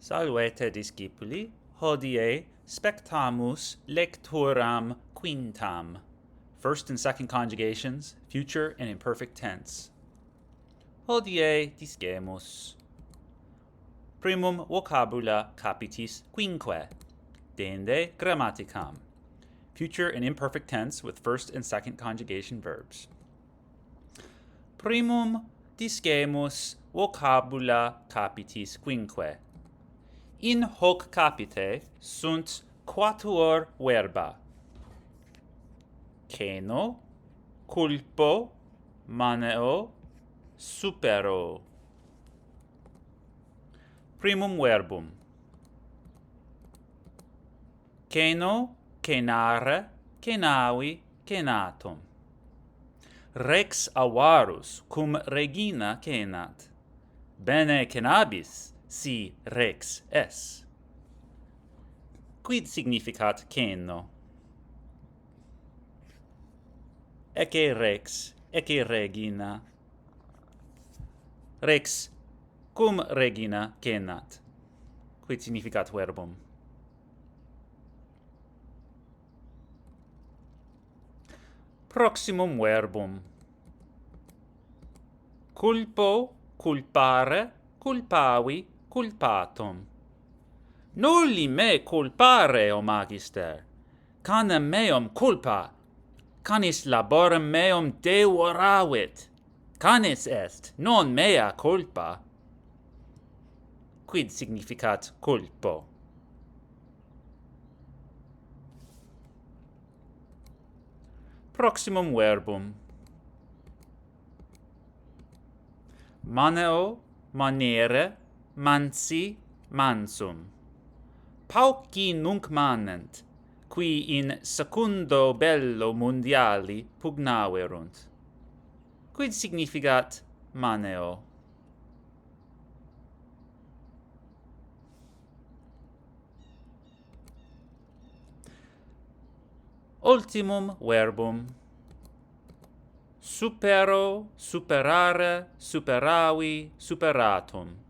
Salvete discipuli, hodie spectamus lectūram quīntam. First and second conjugations, future and imperfect tense. Hodie discemus. Primum vocabula capitis quinque. Dende grammaticam. Future and imperfect tense with first and second conjugation verbs. Primum discemus vocabula capitis quinque. In hoc capite sunt quatuor verba. Ceno, culpo, maneo, supero. Primum verbum. Ceno, cenare, cenavi, cenatum. Rex avarus cum regina cenat. Bene cenabis si rex es. Quid significat ceno? Ecce rex, ecce regina. Rex cum regina cenat. Quid significat verbum? Proximum verbum. Culpo, culpare, culpavi, culpatum. Nulli me culpare, o magister. Canem meum culpa. Canis laborem meum devoravit. Canis est, non mea culpa. Quid significat culpo? Proximum verbum. Maneo, manere, mansi, mansum. Pauci nunc manent, qui in secundo bello mundiali pugnaverunt. Quid significat maneo? Ultimum verbum. Supero, superare, superavi, superatum.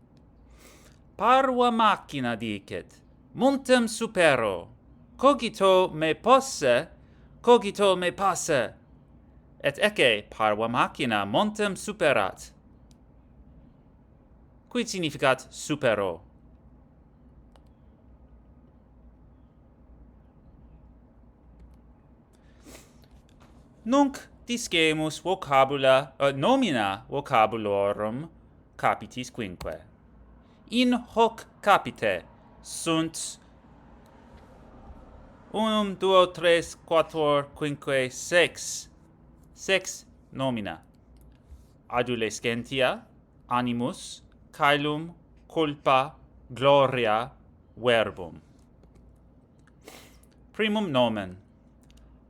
Parva machina dicet, muntem supero, cogito me posse, cogito me passe. Et ecce parva machina montem superat. Quid significat supero? Nunc discemus nomina vocabulorum capitis quinque. In hoc capite sunt 1, 2, 3, 4, 5, 6 nomina. Adolescentia, animus, caelum, culpa, gloria, verbum. Primum nomen.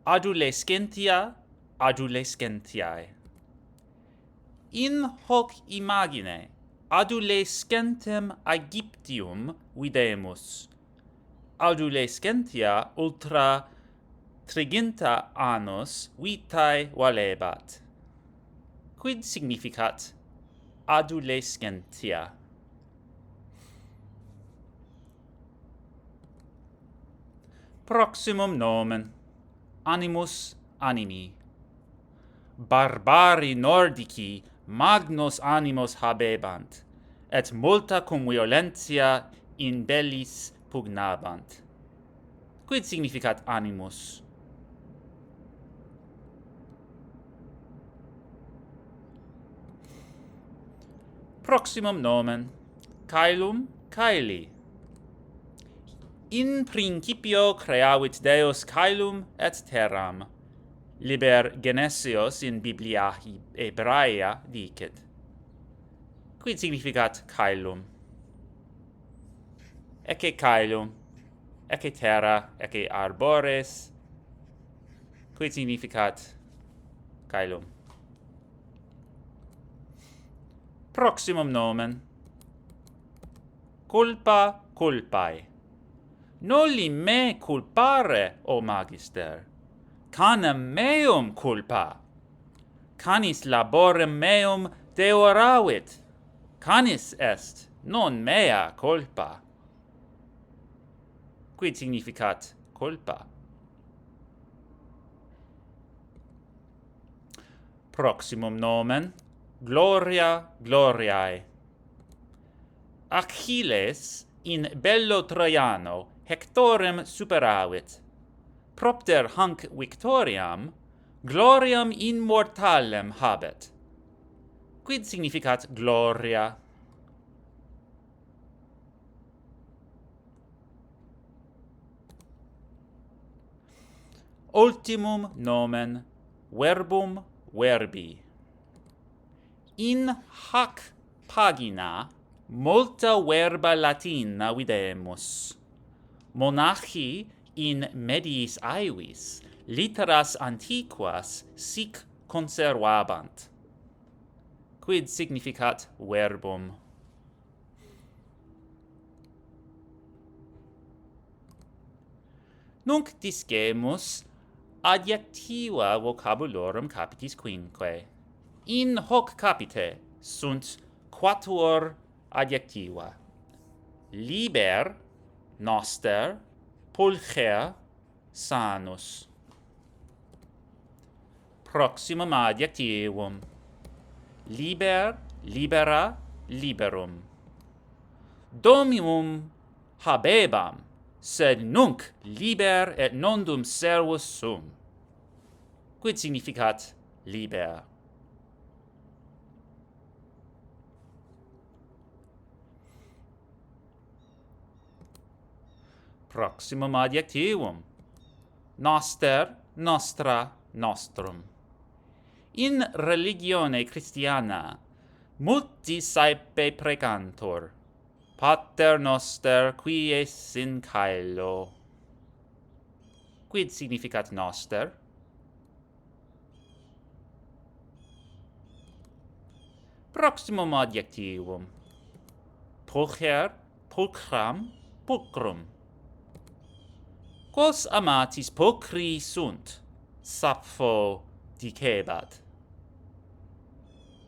Adolescentia, adolescentiae. In hoc imagine adolescentem Aegyptium videmus. Adolescentia ultra triginta annos vitae valebat. Quid significat adolescentia? Proximum nomen. Animus animi. Barbari Nordici magnos animos habebant, et multa cum violentia in bellis pugnabant. Quid significat animus? Proximum nomen. Caelum, caeli. In principio creavit Deus caelum et terram. Liber Genesios in Biblia Hebraea dicet. Quid significat caelum? Ecce caelum, ecce terra, ecce arbores. Quid significat caelum? Proximum nomen. Culpa culpae. Nulli me culpare, o magister. Canem meum culpa. Canis laborem meum devoravit. Canis est, non mea culpa. quid significat culpa. Proximum nomen, gloria gloriae. Achilles in bello Trojano Hectorem superavit. Propter hanc victoriam gloriam immortalem habet. Quid significat gloria? Ultimum nomen, verbum verbi. In hac pagina multa verba latina videmus. Monachi in mediis aevis litteras antiquas sic conservabant. Quid significat verbum? Nunc discemus adjectiva vocabulorum capitis quinque. In hoc capite sunt quatuor adjectiva. Liber, noster, pulcher, sanus. Proximum adjectivum. Liber, libera, liberum. Dominum habebam, sed nunc liber et nondum servus sum. Quid significat liber? Proximum adjectivum. Noster, nostra, nostrum. In religione Christiana, multi saepe precantur. Pater noster qui es in caelo. Quid significat noster? Proximum adjectivum. Pulcher, pulchram, pulchrum. Quos amatis pulchri sunt, Sappho dicebat.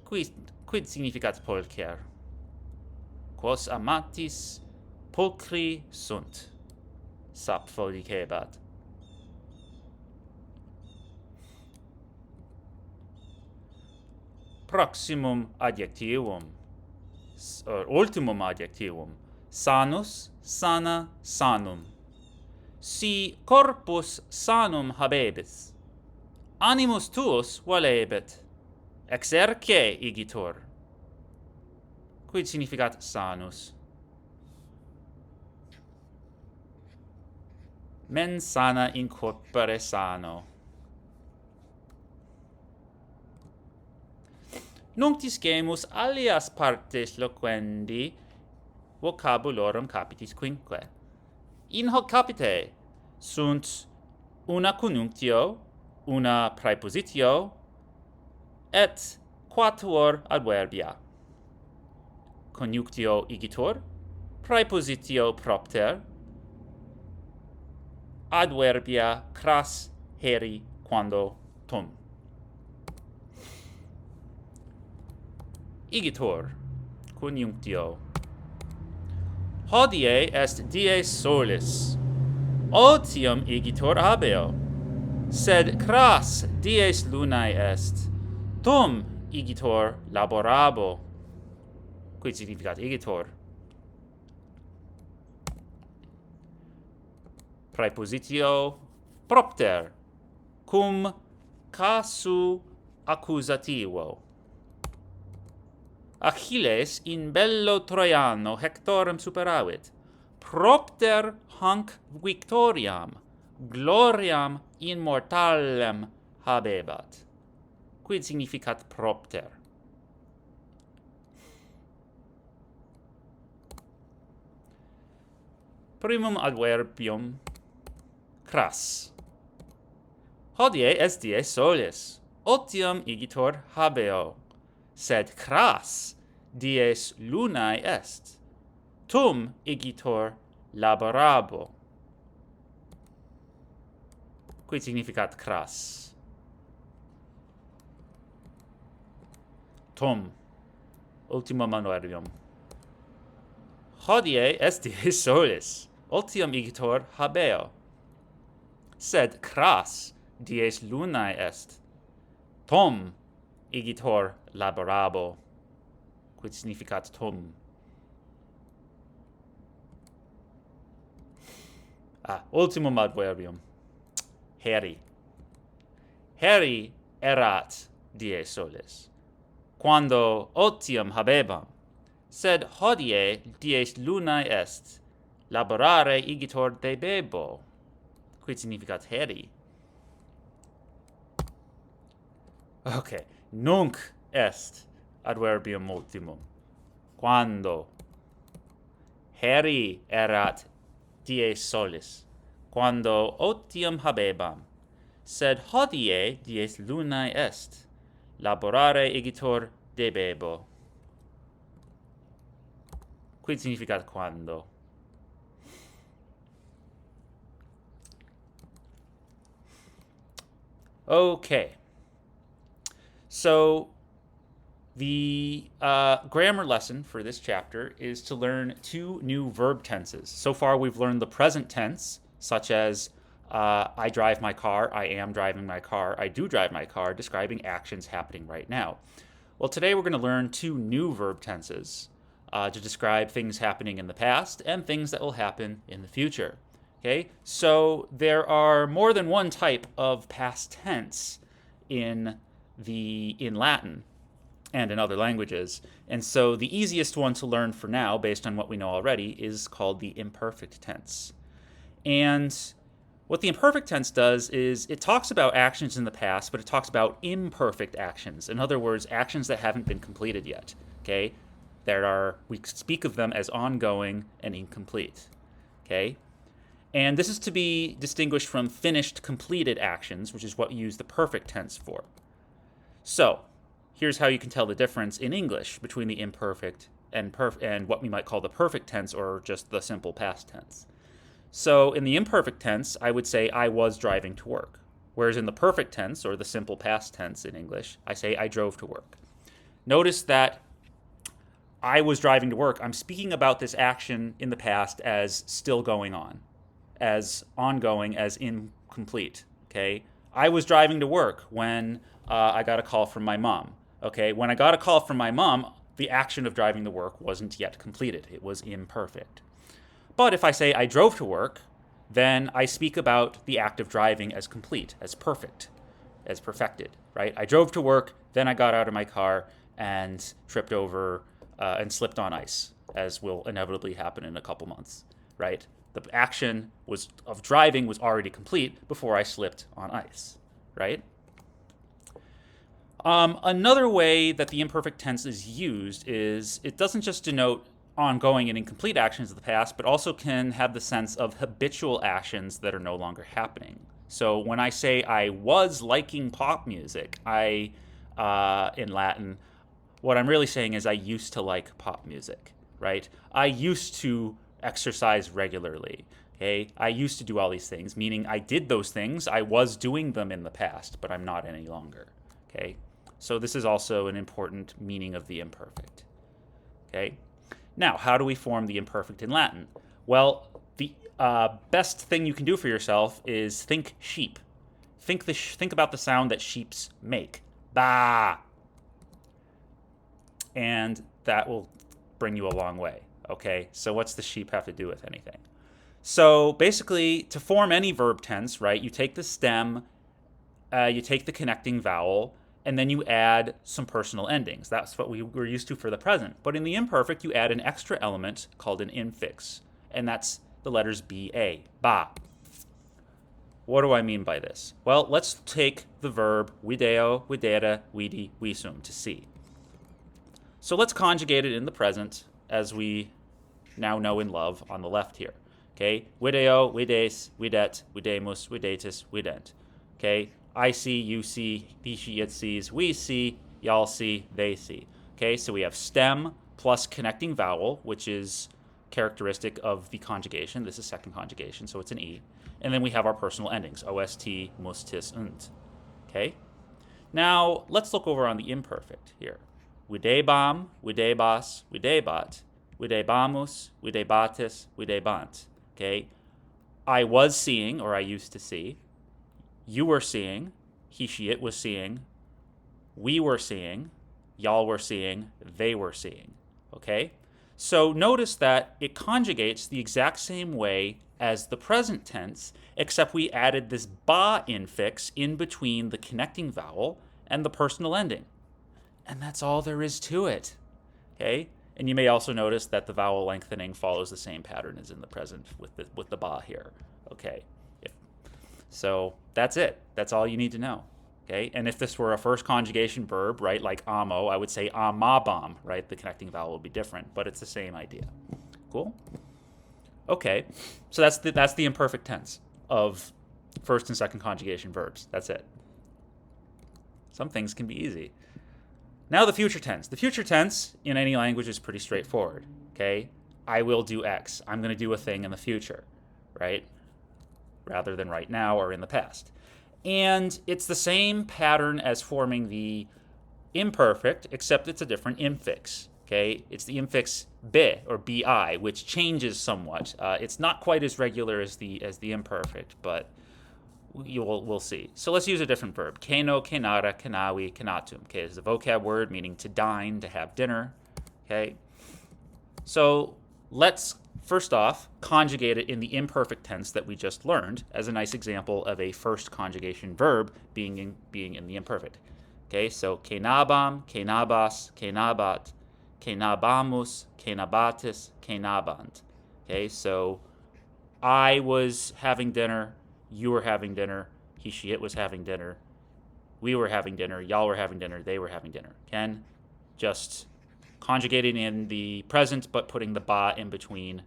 Quid significat pulcher? Quos amatis pulchri sunt, Sappho dicebat. Proximum adjectivum, ultimum adjectivum, sanus, sana, sanum. Si corpus sanum habebis, animus tuus volebit, exerce igitur. Quid significat sanus? Mens sana in corpore sano. Nunc discemus alias partes loquendi vocabulorum capitis quinque. In hoc capite sunt una conjunctio, una praepositio, et quatuor adverbia. Conjunctio igitur, praepositio propter, adverbia cras heri quando tum. Igitur, conjunctio. Hodie est dies solis. Otium igitur habeo. Sed cras dies lunae est. Tum igitur laborabo. Quid significat igitur? Praepositio propter, cum casu accusativo. Achilles in bello Trojano Hectorem superavit. Propter hanc victoriam, gloriam immortalem habebat. Quid significat propter? Primum adverbium, cras. Hodie est dies solis. Otium igitur habeo. Sed cras dies lunae est. Tum igitur laborabo. Quid significat cras? Tum. Ultimum adverbium. Hodie est dies solis. otium igitur habeo. Sed cras dies lunae est. Tom igitur laborabo. Quid significat tom? Ultimum adverbium. Heri. Heri erat die solis, quando otium habebam, sed hodie dies lunae est, laborare igitur debebo. Quid significat heri? Okay, nunc est adverbium ultimum. Quando heri erat die solis, quando otium habebam, sed hodie dies lunae est, laborare igitur debebo. Quid significat quando? Okay. So the grammar lesson for this chapter is to learn 2 new verb tenses. So far we've learned the present tense, such as I drive my car, I am driving my car, I do drive my car, describing actions happening right now. Well, today we're going to learn 2 new verb tenses to describe things happening in the past and things that will happen in the future. Okay, so there are more than one type of past tense in Latin and in other languages. And so the easiest one to learn for now, based on what we know already, is called the imperfect tense. And what the imperfect tense does is it talks about actions in the past, but it talks about imperfect actions. In other words, actions that haven't been completed yet. Okay, we speak of them as ongoing and incomplete. Okay, and this is to be distinguished from finished, completed actions, which is what we use the perfect tense for. So here's how you can tell the difference in English between the imperfect and what we might call the perfect tense, or just the simple past tense. So in the imperfect tense, I would say I was driving to work. Whereas in the perfect tense, or the simple past tense in English, I say I drove to work. Notice that I was driving to work. I'm speaking about this action in the past as still going on, as ongoing, as incomplete. Okay? I was driving to work when I got a call from my mom. Okay? When I got a call from my mom, the action of driving to work wasn't yet completed. It was imperfect. But if I say I drove to work, then I speak about the act of driving as complete, as perfect, as perfected, right? I drove to work, then I got out of my car and tripped over and slipped on ice, as will inevitably happen in a couple months, right? The action of driving was already complete before I slipped on ice, right? Another way that the imperfect tense is used is it doesn't just denote ongoing and incomplete actions of the past, but also can have the sense of habitual actions that are no longer happening. So when I say I was liking pop music, in Latin, what I'm really saying is I used to like pop music, right? I used to exercise regularly, okay? I used to do all these things, meaning I did those things, I was doing them in the past, but I'm not any longer, okay? So this is also an important meaning of the imperfect, okay? Now, how do we form the imperfect in Latin? Well, the best thing you can do for yourself is think sheep. Think about the sound that sheeps make. Ba! And that will bring you a long way, okay? So what's the sheep have to do with anything? So basically, to form any verb tense, right, you take the stem, you take the connecting vowel, and then you add some personal endings. That's what we were used to for the present. But in the imperfect, you add an extra element called an infix, and that's the letters B-A, ba. What do I mean by this? Well, let's take the verb video, videre, vidi, visum, to see. So let's conjugate it in the present, as we now know and love on the left here. Okay, video, vides, videt, videmus, videtis, vident. Okay, I see, you see, he, she, it sees, we see, y'all see, they see. Okay, so we have stem plus connecting vowel, which is characteristic of the conjugation. This is second conjugation, so it's an E. And then we have our personal endings, ost, mus, tis, unt. Okay, now let's look over on the imperfect here. Videbam, videbas, videbat, videbamus, videbatis, videbant. Okay, I was seeing, or I used to see. You were seeing. He, she, it was seeing. We were seeing. Y'all were seeing. They were seeing. Okay? So notice that it conjugates the exact same way as the present tense, except we added this ba infix in between the connecting vowel and the personal ending. And that's all there is to it. Okay? And you may also notice that the vowel lengthening follows the same pattern as in the present with the ba here. Okay? So that's it. That's all you need to know. Okay? And if this were a first conjugation verb, right, like amo, I would say amabam, right? The connecting vowel would be different, but it's the same idea. Cool? Okay. So that's the imperfect tense of first and second conjugation verbs. That's it. Some things can be easy. Now the future tense. The future tense in any language is pretty straightforward. Okay? I will do X. I'm going to do a thing in the future, right? Rather than right now or in the past. And it's the same pattern as forming the imperfect, except it's a different infix. Okay, it's the infix be or bi, which changes somewhat. It's not quite as regular as the imperfect, but we'll see. So let's use a different verb. Keno, kenara, kenawi, kenatum. Okay, it's a vocab word meaning to dine, to have dinner. Okay, so let's first off conjugate it in the imperfect tense that we just learned as a nice example of a first conjugation verb being in the imperfect. Okay, so kenabam, kenabas, kenabat, kenabamus, kenabatis, kenabant. Okay, so I was having dinner, you were having dinner, he, she, it was having dinner, we were having dinner, y'all were having dinner, they were having dinner. Ken, just conjugating in the present, but putting the ba in between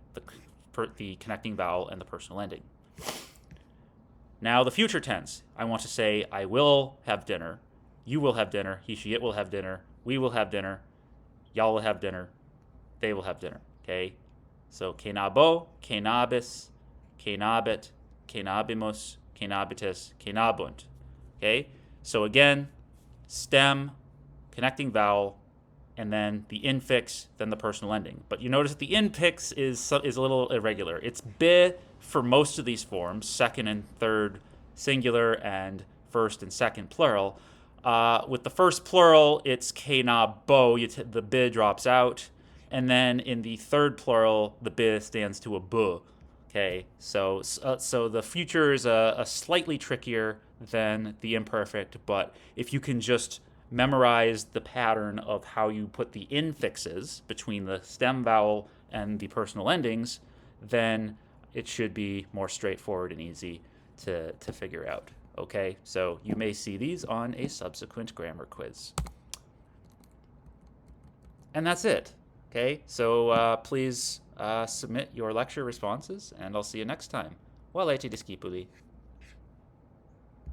the connecting vowel and the personal ending. Now the future tense. I want to say I will have dinner, you will have dinner, he, she, it will have dinner, we will have dinner, y'all will have dinner, they will have dinner. Okay? So kenabo, kenabis, kenabit, kenabimus, kenabitis, kenabunt. Okay? So again, stem, connecting vowel, and then the infix, then the personal ending. But you notice that the infix is a little irregular. It's be for most of these forms, second and third singular and first and second plural. With the first plural, it's kenabo, the be drops out. And then in the third plural, the be stands to a bu. Okay, so the future is a slightly trickier than the imperfect, but if you can just memorize the pattern of how you put the infixes between the stem vowel and the personal endings, then it should be more straightforward and easy to figure out. Okay, so you may see these on a subsequent grammar quiz. And that's it. Okay, so please submit your lecture responses, and I'll see you next time. Waleti diskipuli.